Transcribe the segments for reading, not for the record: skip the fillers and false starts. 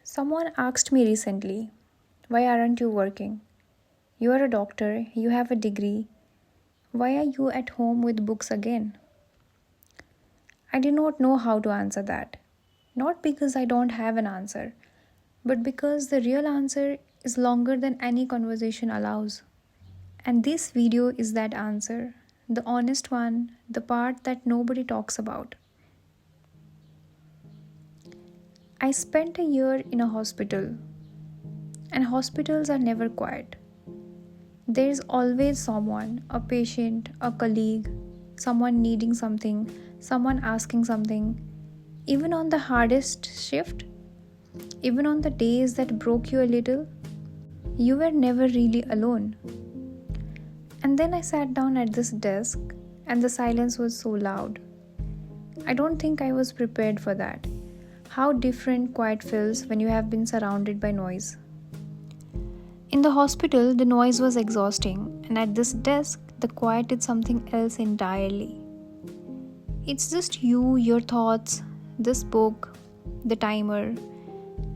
Someone asked me recently, "Why aren't you working? You are a doctor, you have a degree. Why are you at home with books again?" I did not know how to answer that. Not because I don't have an answer, but because the real answer is longer than any conversation allows. And this video is that answer, the honest one, the part that nobody talks about. I spent a year in a hospital, and hospitals are never quiet. There is always someone, a patient, a colleague, someone needing something, someone asking something. Even on the hardest shift, even on the days that broke you a little, you were never really alone. And then I sat down at this desk, and the silence was so loud. I don't think I was prepared for that. How different quiet feels when you have been surrounded by noise. In the hospital, the noise was exhausting, and at this desk, the quiet is something else entirely. It's just you, your thoughts, this book, the timer,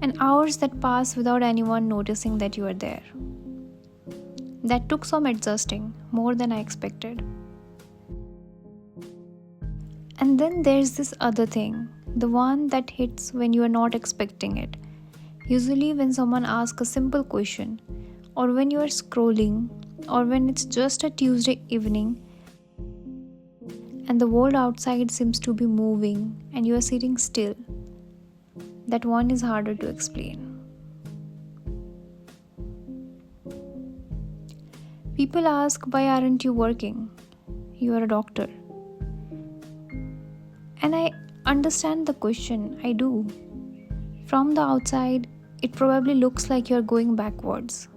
and hours that pass without anyone noticing that you are there. That took some adjusting, more than I expected. And then there's this other thing, the one that hits when you are not expecting it. Usually when someone asks a simple question, or when you are scrolling, or when it's just a Tuesday evening, and the world outside seems to be moving, and you are sitting still. That one is harder to explain. People ask, "Why aren't you working? You are a doctor." And I understand the question, I do. From the outside, it probably looks like you're going backwards.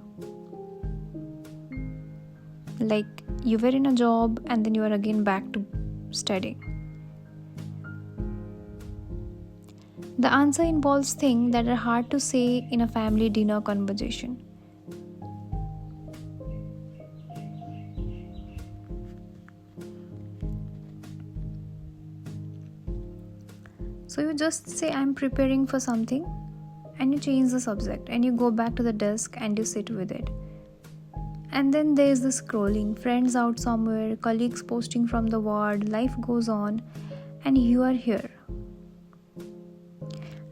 Like you were in a job and then you are again back to studying. The answer involves things that are hard to say in a family dinner conversation. So you just say, "I'm preparing for something," and you change the subject and you go back to the desk and you sit with it. And then there's the scrolling, friends out somewhere, colleagues posting from the ward, life goes on, and you are here.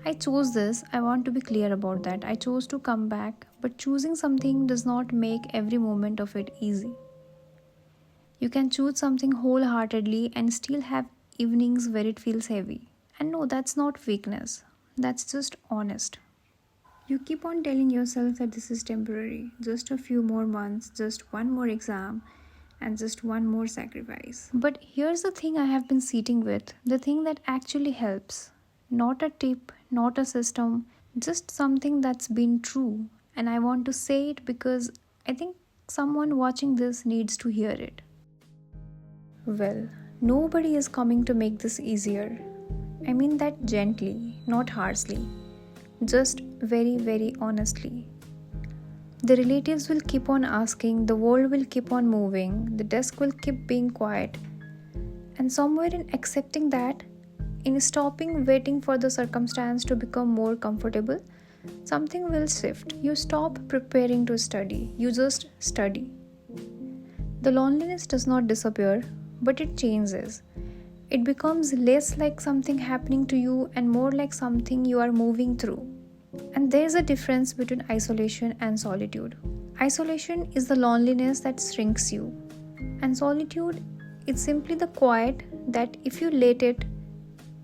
I chose this, I want to be clear about that. I chose to come back, but choosing something does not make every moment of it easy. You can choose something wholeheartedly and still have evenings where it feels heavy. And no, that's not weakness, that's just honest. You keep on telling yourself that this is temporary, just a few more months, just one more exam, and just one more sacrifice. But here's the thing I have been sitting with, the thing that actually helps. Not a tip, not a system, just something that's been true. And I want to say it because I think someone watching this needs to hear it. Well, nobody is coming to make this easier. I mean that gently, not harshly. Just very, very honestly. The relatives will keep on asking, the world will keep on moving, the desk will keep being quiet. And somewhere in accepting that, in stopping waiting for the circumstance to become more comfortable, something will shift. You stop preparing to study, you just study. The loneliness does not disappear, but it changes. It becomes less like something happening to you and more like something you are moving through. And there's a difference between isolation and solitude. Isolation is the loneliness that shrinks you. And solitude is simply the quiet that if you let it,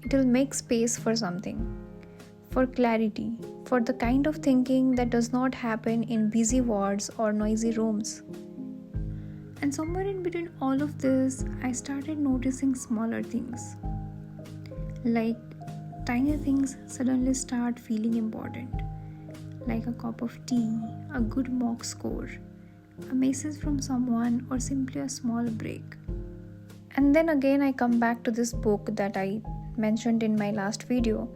it will make space for something. For clarity, for the kind of thinking that does not happen in busy wards or noisy rooms. And somewhere in between all of this, I started noticing smaller things. Like tiny things suddenly start feeling important. like a cup of tea, a good mock score, a message from someone, or simply a small break. And then again, I come back to this book that I mentioned in my last video,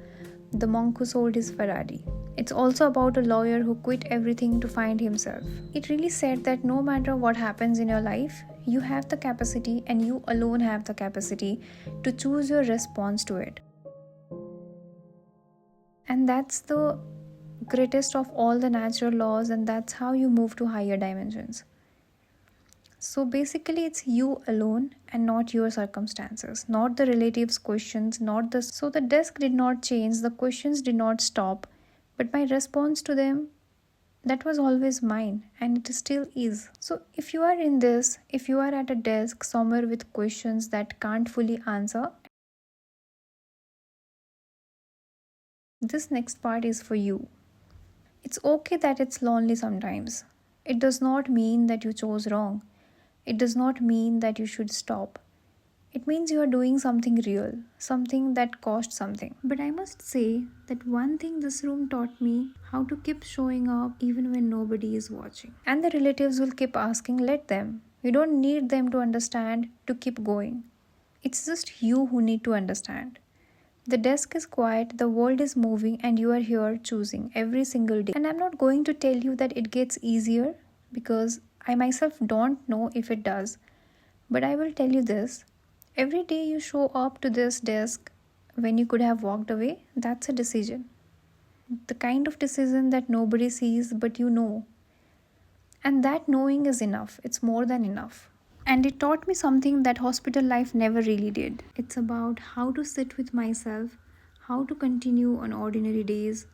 The Monk Who Sold His Ferrari. It's also about a lawyer who quit everything to find himself. It really said that no matter what happens in your life, you have the capacity, and you alone have the capacity to choose your response to it. And that's the greatest of all the natural laws, and that's how you move to higher dimensions. So basically, it's you alone and not your circumstances, not the relatives' questions, not the. So the desk did not change, the questions did not stop, but my response to them, that was always mine, and it still is. So if you are in this, if you are at a desk somewhere with questions that can't fully answer, this next part is for you. It's okay that it's lonely sometimes. It does not mean that you chose wrong. It does not mean that you should stop. It means you are doing something real, something that cost something. But I must say that one thing this room taught me, how to keep showing up even when nobody is watching. And the relatives will keep asking, let them. You don't need them to understand to keep going. It's just you who need to understand. The desk is quiet, the world is moving, and you are here choosing every single day. And I'm not going to tell you that it gets easier, because I myself don't know if it does. But I will tell you this. Every day you show up to this desk when you could have walked away, that's a decision. The kind of decision that nobody sees but you know. And that knowing is enough. It's more than enough. And it taught me something that hospital life never really did. It's about how to sit with myself, how to continue on ordinary days,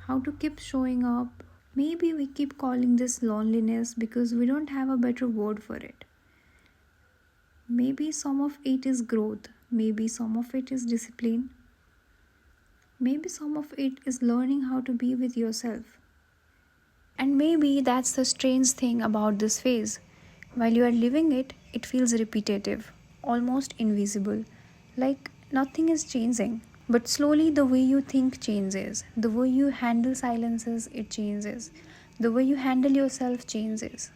how to keep showing up. Maybe we keep calling this loneliness because we don't have a better word for it. Maybe some of it is growth. Maybe some of it is discipline. Maybe some of it is learning how to be with yourself. And maybe that's the strange thing about this phase. While you are living it, it feels repetitive, almost invisible, like nothing is changing. But slowly the way you think changes, the way you handle silences, it changes, the way you handle yourself changes.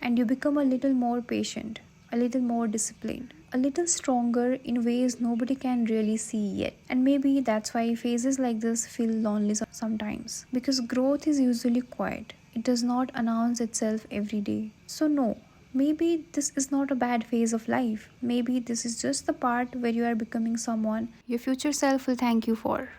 And you become a little more patient, a little more disciplined, a little stronger in ways nobody can really see yet. And maybe that's why phases like this feel lonely sometimes. Because growth is usually quiet. It does not announce itself every day. So no, maybe this is not a bad phase of life. Maybe this is just the part where you are becoming someone your future self will thank you for.